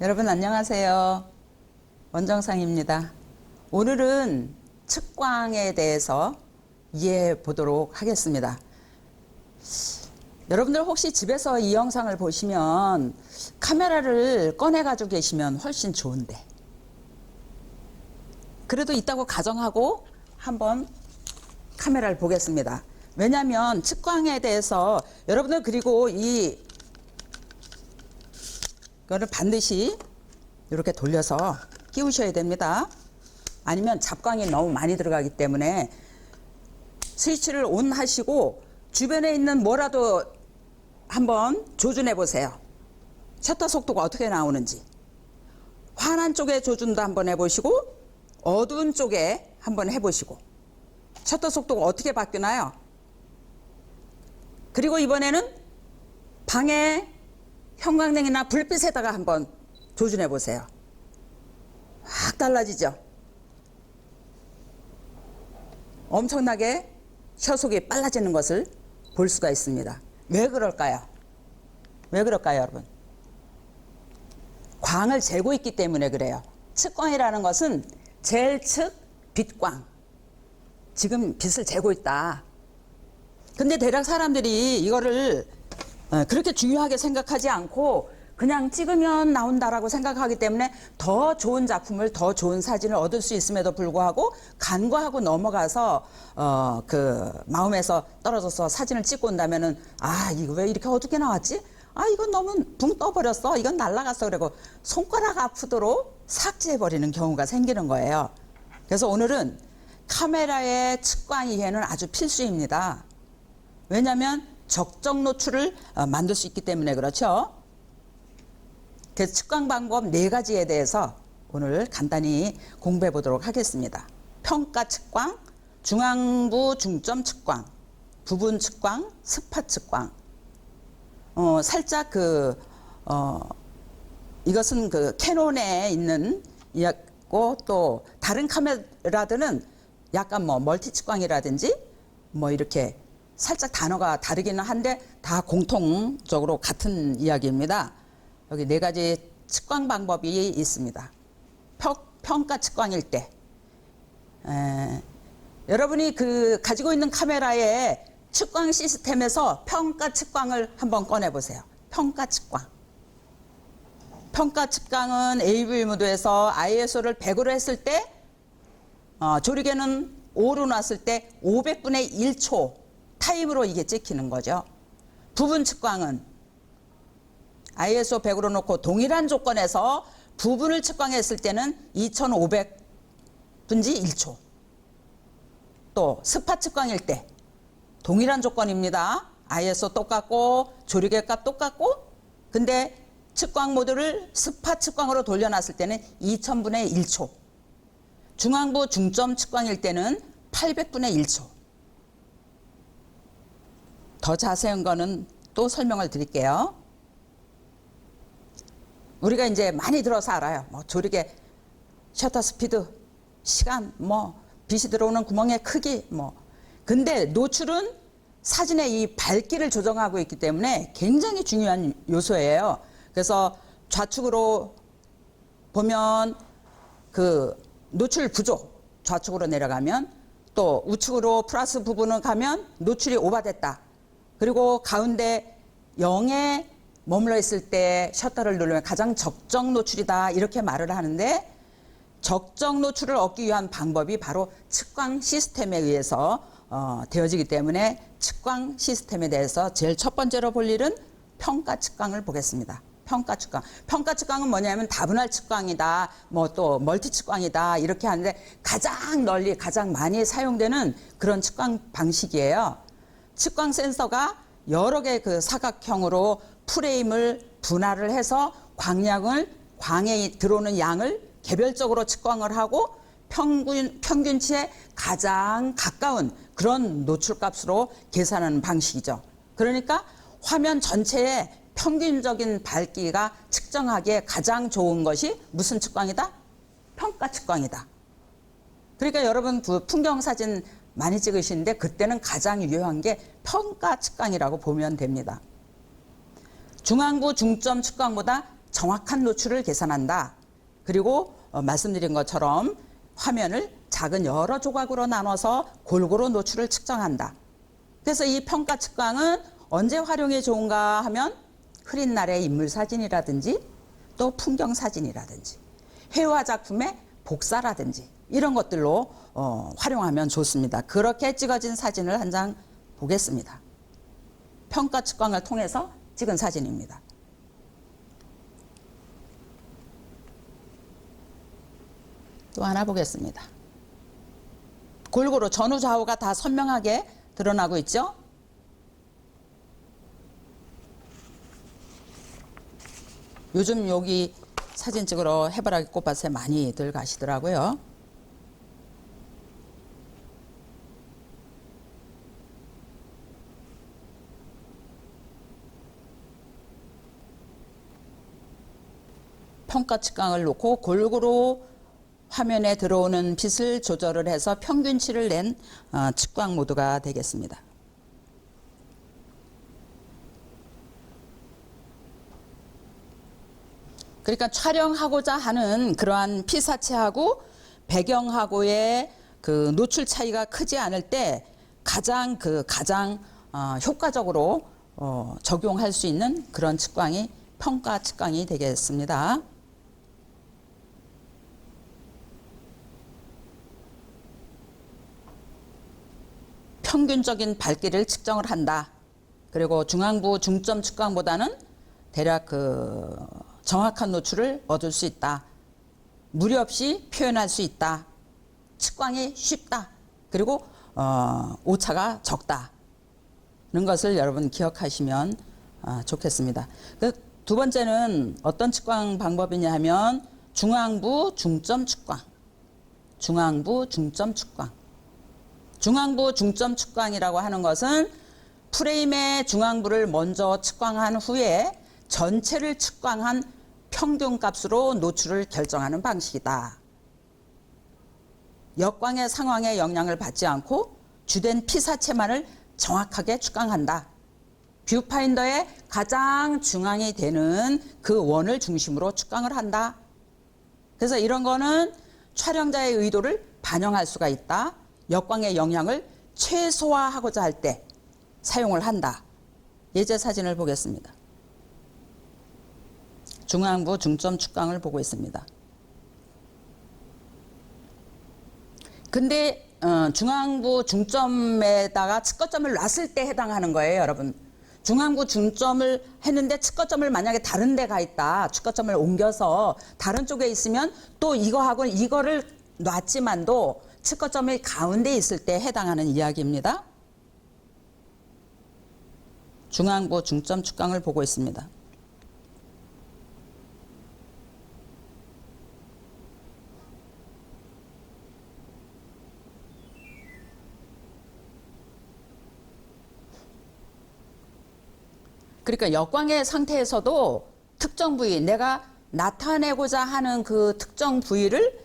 여러분 안녕하세요. 원정상입니다. 오늘은 측광에 대해서 이해해 보도록 하겠습니다. 여러분들 혹시 집에서 이 영상을 보시면 카메라를 꺼내 가지고 계시면 훨씬 좋은데, 그래도 있다고 가정하고 한번 카메라를 보겠습니다. 왜냐하면 측광에 대해서 여러분들, 그리고 이거를 반드시 이렇게 돌려서 끼우셔야 됩니다. 아니면 잡광이 너무 많이 들어가기 때문에 스위치를 온 하시고 주변에 있는 뭐라도 한번 조준해 보세요. 셔터 속도가 어떻게 나오는지. 환한 쪽에 조준도 한번 해보시고 어두운 쪽에 한번 해보시고 셔터 속도가 어떻게 바뀌나요? 그리고 이번에는 방에 형광등이나 불빛에다가 한번 조준해 보세요. 확 달라지죠? 엄청나게 셔속이 빨라지는 것을 볼 수가 있습니다. 왜 그럴까요? 왜 그럴까요, 여러분? 광을 재고 있기 때문에 그래요. 측광이라는 것은 젤측 빛광. 지금 빛을 재고 있다. 근데 대략 사람들이 이거를 그렇게 중요하게 생각하지 않고 그냥 찍으면 나온다라고 생각하기 때문에 더 좋은 작품을, 더 좋은 사진을 얻을 수 있음에도 불구하고 간과하고 넘어가서 그 마음에서 떨어져서 사진을 찍고 온다면은, 이거 왜 이렇게 어둡게 나왔지? 이건 너무 붕 떠버렸어. 이건 날아갔어. 그리고 손가락 아프도록 삭제해버리는 경우가 생기는 거예요. 그래서 오늘은 카메라의 측광 이해는 아주 필수입니다. 왜냐하면 적정 노출을 만들 수 있기 때문에 그렇죠. 그래서 측광 방법 4가지에 대해서 오늘 간단히 공부해 보도록 하겠습니다. 평가 측광, 중앙부 중점 측광, 부분 측광, 스팟 측광. 살짝 이것은 그 캐논에 있는 이야기고, 또 다른 카메라들은 약간 멀티 측광이라든지 이렇게 살짝 단어가 다르기는 한데 다 공통적으로 같은 이야기입니다. 여기 4가지 측광 방법이 있습니다. 평가 측광일 때, 여러분이 가지고 있는 카메라의 측광 시스템에서 평가 측광을 한번 꺼내 보세요. 평가 측광. 평가 측광은 AV 모드에서 ISO를 100으로 했을 때, 조리개는 5로 놨을 때 500분의 1초 타임으로 이게 찍히는 거죠. 부분 측광은 ISO 100으로 놓고 동일한 조건에서 부분을 측광했을 때는 2500분지 1초. 또 스팟 측광일 때 동일한 조건입니다. ISO 똑같고 조리개 값 똑같고, 근데 측광 모드를 스팟 측광으로 돌려놨을 때는 2000분의 1초. 중앙부 중점 측광일 때는 800분의 1초. 더 자세한 거는 또 설명을 드릴게요. 우리가 이제 많이 들어서 알아요. 조리개 셔터 스피드, 시간, 빛이 들어오는 구멍의 크기, 근데 노출은 사진의 이 밝기를 조정하고 있기 때문에 굉장히 중요한 요소예요. 그래서 좌측으로 보면 그 노출 부족, 좌측으로 내려가면, 또 우측으로 플러스 부분을 가면 노출이 오버됐다. 그리고 가운데 0에 머물러 있을 때 셔터를 누르면 가장 적정 노출이다, 이렇게 말을 하는데, 적정 노출을 얻기 위한 방법이 바로 측광 시스템에 의해서 되어지기 때문에 측광 시스템에 대해서 제일 첫 번째로 볼 일은 평가 측광을 보겠습니다. 평가 측광. 평가 측광은 뭐냐면 다분할 측광이다, 또 멀티 측광이다, 이렇게 하는데 가장 널리, 가장 많이 사용되는 그런 측광 방식이에요. 측광 센서가 여러 개 그 사각형으로 프레임을 분할을 해서 광에 들어오는 양을 개별적으로 측광을 하고 평균치에 가장 가까운 그런 노출값으로 계산하는 방식이죠. 그러니까 화면 전체에 평균적인 밝기가 측정하기에 가장 좋은 것이 무슨 측광이다? 평가 측광이다. 그러니까 여러분 풍경 사진 많이 찍으시는데 그때는 가장 유효한 게 평가 측광이라고 보면 됩니다. 중앙부 중점 측광보다 정확한 노출을 계산한다. 그리고 말씀드린 것처럼 화면을 작은 여러 조각으로 나눠서 골고루 노출을 측정한다. 그래서 이 평가 측광은 언제 활용이 좋은가 하면 흐린 날의 인물 사진이라든지 또 풍경 사진이라든지 회화 작품의 복사라든지 이런 것들로 활용하면 좋습니다. 그렇게 찍어진 사진을 한 장 보겠습니다. 평가 측광을 통해서 찍은 사진입니다. 또 하나 보겠습니다. 골고루 전후 좌우가 다 선명하게 드러나고 있죠. 요즘 여기 사진 찍으러 해바라기 꽃밭에 많이들 가시더라고요. 평가 측광을 놓고 골고루 화면에 들어오는 빛을 조절을 해서 평균치를 낸 측광 모드가 되겠습니다. 그러니까 촬영하고자 하는 그러한 피사체하고 배경하고의 그 노출 차이가 크지 않을 때 가장 효과적으로 적용할 수 있는 그런 측광이 평가 측광이 되겠습니다. 평균적인 밝기를 측정을 한다. 그리고 중앙부 중점 측광보다는 대략 정확한 노출을 얻을 수 있다. 무리 없이 표현할 수 있다. 측광이 쉽다. 그리고 오차가 적다는 것을 여러분 기억하시면 좋겠습니다. 두 번째는 어떤 측광 방법이냐 하면 중앙부 중점 측광. 중앙부 중점 측광. 중앙부 중점 측광이라고 하는 것은 프레임의 중앙부를 먼저 측광한 후에 전체를 측광한 평균값으로 노출을 결정하는 방식이다. 역광의 상황에 영향을 받지 않고 주된 피사체만을 정확하게 측광한다. 뷰파인더의 가장 중앙이 되는 그 원을 중심으로 측광을 한다. 그래서 이런 거는 촬영자의 의도를 반영할 수가 있다. 역광의 영향을 최소화하고자 할 때 사용을 한다. 예제 사진을 보겠습니다. 중앙부 중점 측광을 보고 있습니다. 근데 중앙부 중점에다가 측거점을 놨을 때 해당하는 거예요, 여러분. 중앙부 중점을 했는데 측거점을 만약에 다른 데 가 있다. 측거점을 옮겨서 다른 쪽에 있으면 또 이거하고 이거를 놨지만도 측거점이 가운데 있을 때 해당하는 이야기입니다. 중앙부 중점 측광을 보고 있습니다. 그러니까 역광의 상태에서도 특정 부위, 내가 나타내고자 하는 그 특정 부위를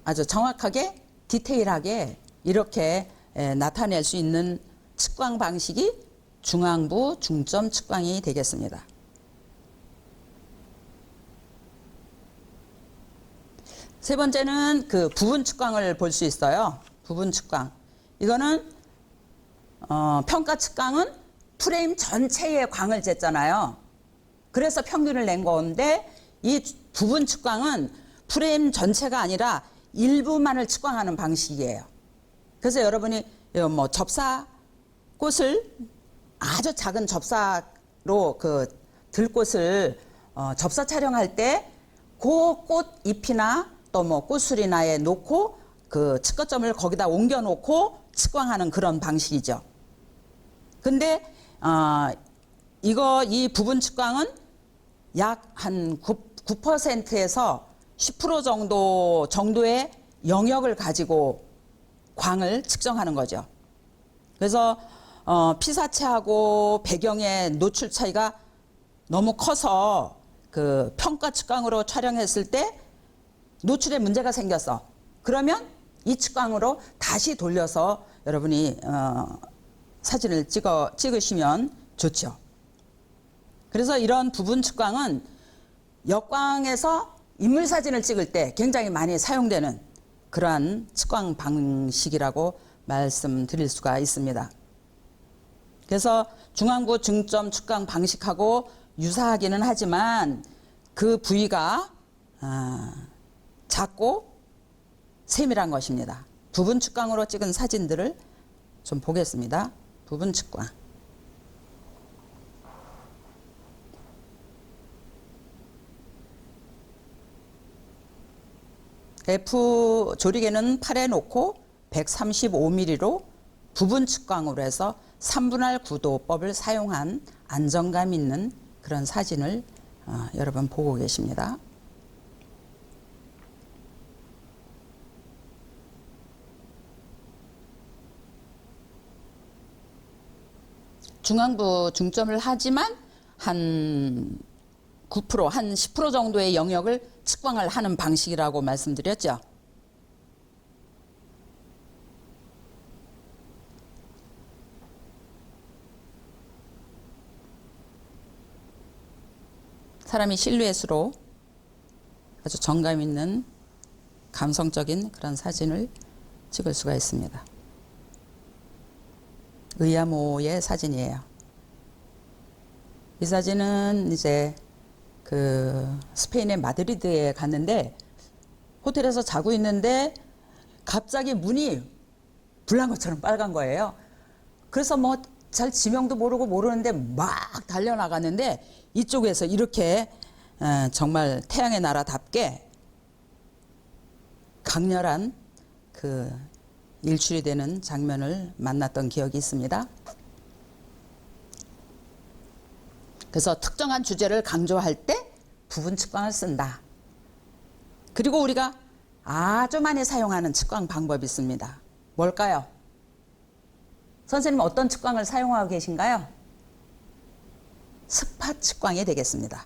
아주 정확하게 디테일하게 이렇게 나타낼 수 있는 측광 방식이 중앙부 중점 측광이 되겠습니다. 세 번째는 그 부분 측광을 볼 수 있어요. 부분 측광. 이거는 평가 측광은 프레임 전체에 광을 쟀잖아요. 그래서 평균을 낸 건데 이 부분 측광은 프레임 전체가 아니라 일부만을 측광하는 방식이에요. 그래서 여러분이 뭐 접사 꽃을 아주 작은 접사로 그 들꽃을 접사 촬영할 때 그 꽃 잎이나 또 뭐 꽃술이나에 놓고 그 측거점을 거기다 옮겨 놓고 측광하는 그런 방식이죠. 근데 이 부분 측광은 약 한 9%에서 10% 정도의 영역을 가지고 광을 측정하는 거죠. 그래서 피사체하고 배경의 노출 차이가 너무 커서 그 평가 측광으로 촬영했을 때 노출에 문제가 생겼어. 그러면 이 측광으로 다시 돌려서 여러분이 사진을 찍으시면 좋죠. 그래서 이런 부분 측광은 역광에서 인물 사진을 찍을 때 굉장히 많이 사용되는 그러한 측광 방식이라고 말씀드릴 수가 있습니다. 그래서 중안부 중점 측광 방식하고 유사하기는 하지만 그 부위가 작고 세밀한 것입니다. 부분 측광으로 찍은 사진들을 좀 보겠습니다. 부분 측광. F 조리개는 팔에 놓고 135mm로 부분 측광으로 해서 3분할 구도법을 사용한 안정감 있는 그런 사진을 여러분 보고 계십니다. 중앙부 중점을 하지만 한 9%, 한 10% 정도의 영역을 측광을 하는 방식이라고 말씀드렸죠. 사람이 실루엣으로 아주 정감 있는 감성적인 그런 사진을 찍을 수가 있습니다. 의아모의 사진이에요. 이 사진은 이제 스페인의 마드리드에 갔는데 호텔에서 자고 있는데 갑자기 문이 불난 것처럼 빨간 거예요. 그래서 뭐 잘 지명도 모르는데 막 달려나갔는데 이쪽에서 이렇게 정말 태양의 나라답게 강렬한 그 일출이 되는 장면을 만났던 기억이 있습니다. 그래서 특정한 주제를 강조할 때 부분 측광을 쓴다. 그리고 우리가 아주 많이 사용하는 측광 방법이 있습니다. 뭘까요? 선생님 어떤 측광을 사용하고 계신가요? 스팟 측광이 되겠습니다.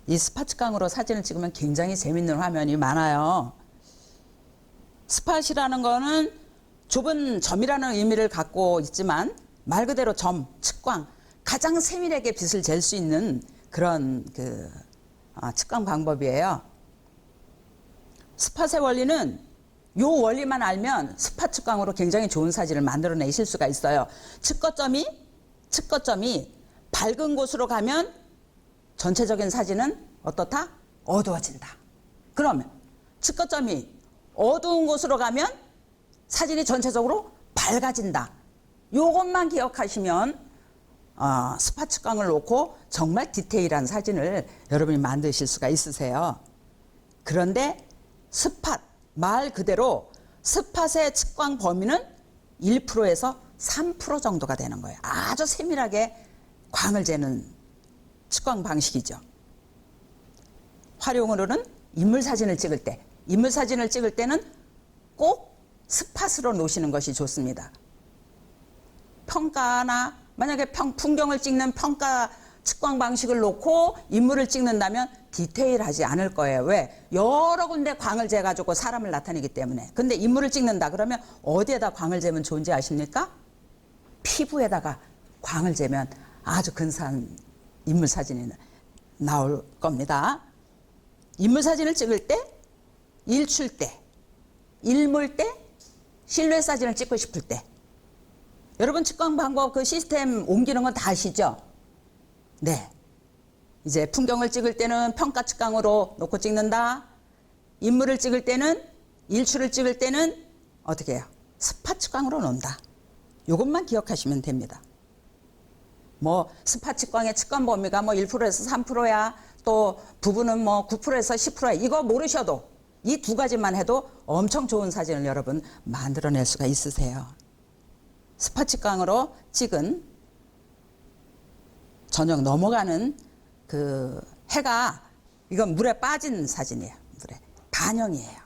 이 스팟 측광으로 사진을 찍으면 굉장히 재밌는 화면이 많아요. 스팟이라는 거는 좁은 점이라는 의미를 갖고 있지만 말 그대로 점, 측광, 가장 세밀하게 빛을 잴 수 있는 그런 측광 방법이에요. 스팟의 원리는 이 원리만 알면 스팟 측광으로 굉장히 좋은 사진을 만들어내실 수가 있어요. 측거점이 밝은 곳으로 가면 전체적인 사진은 어떻다? 어두워진다. 그러면 측거점이 어두운 곳으로 가면 사진이 전체적으로 밝아진다. 이것만 기억하시면 스팟 측광을 놓고 정말 디테일한 사진을 여러분이 만드실 수가 있으세요. 그런데 스팟, 말 그대로 스팟의 측광 범위는 1%에서 3% 정도가 되는 거예요. 아주 세밀하게 광을 재는 측광 방식이죠. 활용으로는 인물 사진을 찍을 때는 꼭 스팟으로 놓으시는 것이 좋습니다. 평가나 만약에 풍경을 찍는 평가 측광 방식을 놓고 인물을 찍는다면 디테일하지 않을 거예요. 왜? 여러 군데 광을 재가지고 사람을 나타내기 때문에. 근데 인물을 찍는다 그러면 어디에다 광을 재면 좋은지 아십니까? 피부에다가 광을 재면 아주 근사한 인물 사진이 나올 겁니다. 인물 사진을 찍을 때, 일출 때, 일몰 때, 실루엣 사진을 찍고 싶을 때 여러분 측광 방법 그 시스템 옮기는 건 다 아시죠? 네. 이제 풍경을 찍을 때는 평가 측광으로 놓고 찍는다. 인물을 찍을 때는 일출을 찍을 때는 어떻게 해요? 스팟 측광으로 놓는다. 이것만 기억하시면 됩니다. 뭐 스팟 측광의 측광 범위가 뭐 1%에서 3%야. 또 부분은 뭐 9%에서 10%야. 이거 모르셔도 이 두 가지만 해도 엄청 좋은 사진을 여러분 만들어낼 수가 있으세요. 스팟 측광으로 찍은 저녁 넘어가는 그 해가 이건 물에 빠진 사진이에요. 물에 반영이에요.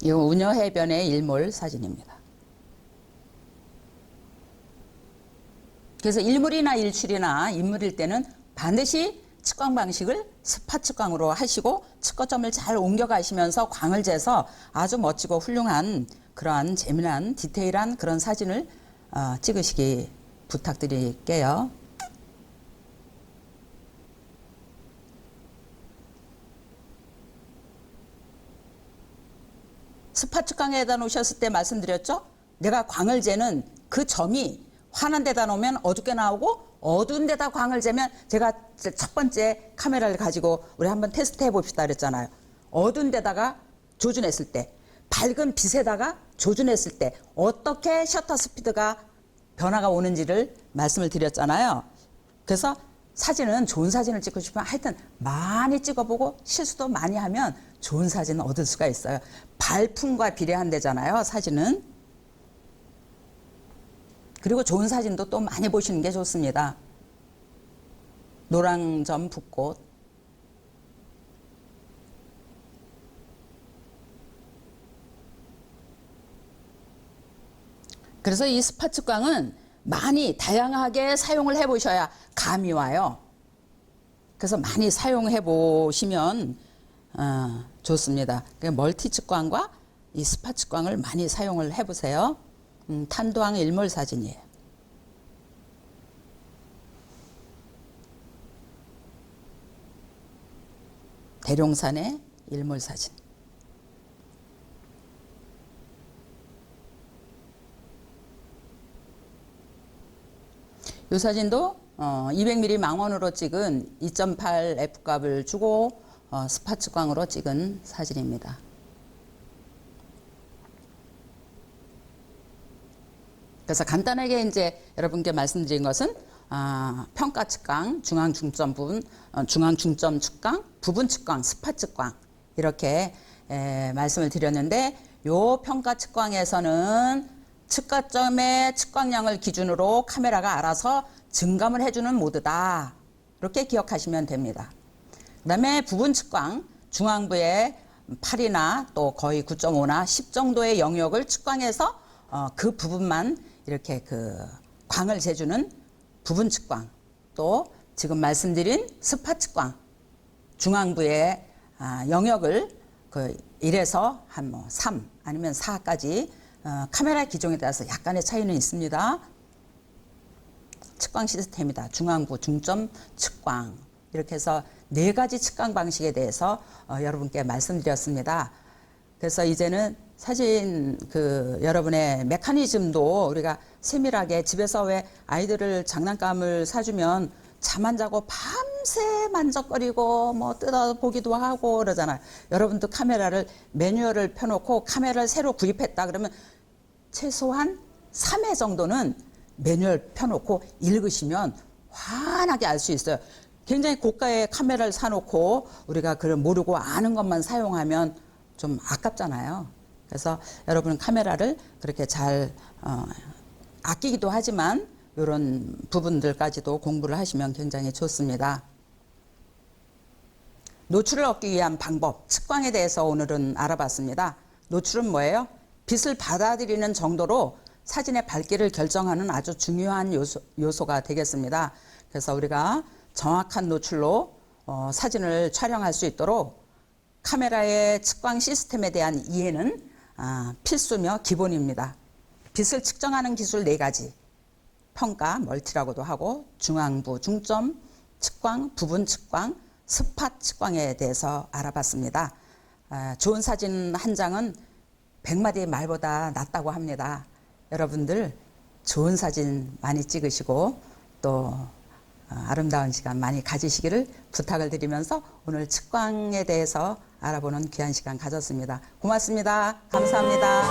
이거 운여 해변의 일몰 사진입니다. 그래서 일몰이나 일출이나 인물일 때는 반드시 측광 방식을 스팟 측광으로 하시고 측거점을 잘 옮겨 가시면서 광을 재서 아주 멋지고 훌륭한 그러한 재미난 디테일한 그런 사진을 찍으시기 부탁드릴게요. 스파 측광에다 놓으셨을 때 말씀드렸죠? 내가 광을 재는 그 점이 환한 데다 놓으면 어둡게 나오고 어두운 데다 광을 재면 제가 첫 번째 카메라를 가지고 우리 한번 테스트 해봅시다 그랬잖아요. 어두운 데다가 조준했을 때, 밝은 빛에다가 조준했을 때 어떻게 셔터 스피드가 변화가 오는지를 말씀을 드렸잖아요. 그래서 사진은 좋은 사진을 찍고 싶으면 하여튼 많이 찍어보고 실수도 많이 하면 좋은 사진을 얻을 수가 있어요. 발품과 비례한대잖아요, 사진은. 그리고 좋은 사진도 또 많이 보시는 게 좋습니다. 노랑점 붓꽃. 그래서 이 스파 측광은 많이 다양하게 사용을 해보셔야 감이 와요. 그래서 많이 사용해 보시면 좋습니다. 멀티 측광과 이 스파 측광을 많이 사용을 해보세요. 탄도항 일몰 사진이에요. 대룡산의 일몰 사진. 이 사진도 200mm 망원으로 찍은 2.8 F값을 주고 스파 측광으로 찍은 사진입니다. 그래서 간단하게 이제 여러분께 말씀드린 것은 평가 측광, 중앙 중점 부분, 중앙 중점 측광, 부분 측광, 스파 측광 이렇게 말씀을 드렸는데 요 평가 측광에서는 측가점의 측광량을 기준으로 카메라가 알아서 증감을 해주는 모드다. 이렇게 기억하시면 됩니다. 그 다음에 부분 측광, 중앙부에 8이나 또 거의 9.5나 10 정도의 영역을 측광해서 그 부분만 이렇게 그 광을 재주는 부분 측광, 또 지금 말씀드린 스파 측광, 중앙부의 영역을 그 1에서 한 3 아니면 4까지 카메라 기종에 따라서 약간의 차이는 있습니다. 측광 시스템이다. 중앙부, 중점 측광 이렇게 해서 4가지 측광 방식에 대해서 여러분께 말씀드렸습니다. 그래서 이제는 사진 그 여러분의 메커니즘도 우리가 세밀하게 집에서 왜 아이들을 장난감을 사주면 잠 안 자고 밤새 만져거리고 뭐 뜯어보기도 하고 그러잖아요. 여러분도 카메라를 매뉴얼을 펴놓고 카메라를 새로 구입했다 그러면 최소한 3회 정도는 매뉴얼 펴놓고 읽으시면 환하게 알 수 있어요. 굉장히 고가의 카메라를 사놓고 우리가 그걸 모르고 아는 것만 사용하면 좀 아깝잖아요. 그래서 여러분은 카메라를 그렇게 잘 아끼기도 하지만 이런 부분들까지도 공부를 하시면 굉장히 좋습니다. 노출을 얻기 위한 방법, 측광에 대해서 오늘은 알아봤습니다. 노출은 뭐예요? 빛을 받아들이는 정도로 사진의 밝기를 결정하는 아주 중요한 요소가 되겠습니다. 그래서 우리가 정확한 노출로 사진을 촬영할 수 있도록 카메라의 측광 시스템에 대한 이해는 필수며 기본입니다. 빛을 측정하는 기술 4가지, 평가, 멀티라고도 하고 중앙부, 중점, 측광, 부분 측광, 스팟 측광에 대해서 알아봤습니다. 좋은 사진 한 장은 100마디 말보다 낫다고 합니다. 여러분들 좋은 사진 많이 찍으시고 또 아름다운 시간 많이 가지시기를 부탁을 드리면서 오늘 측광에 대해서 알아보는 귀한 시간 가졌습니다. 고맙습니다. 감사합니다.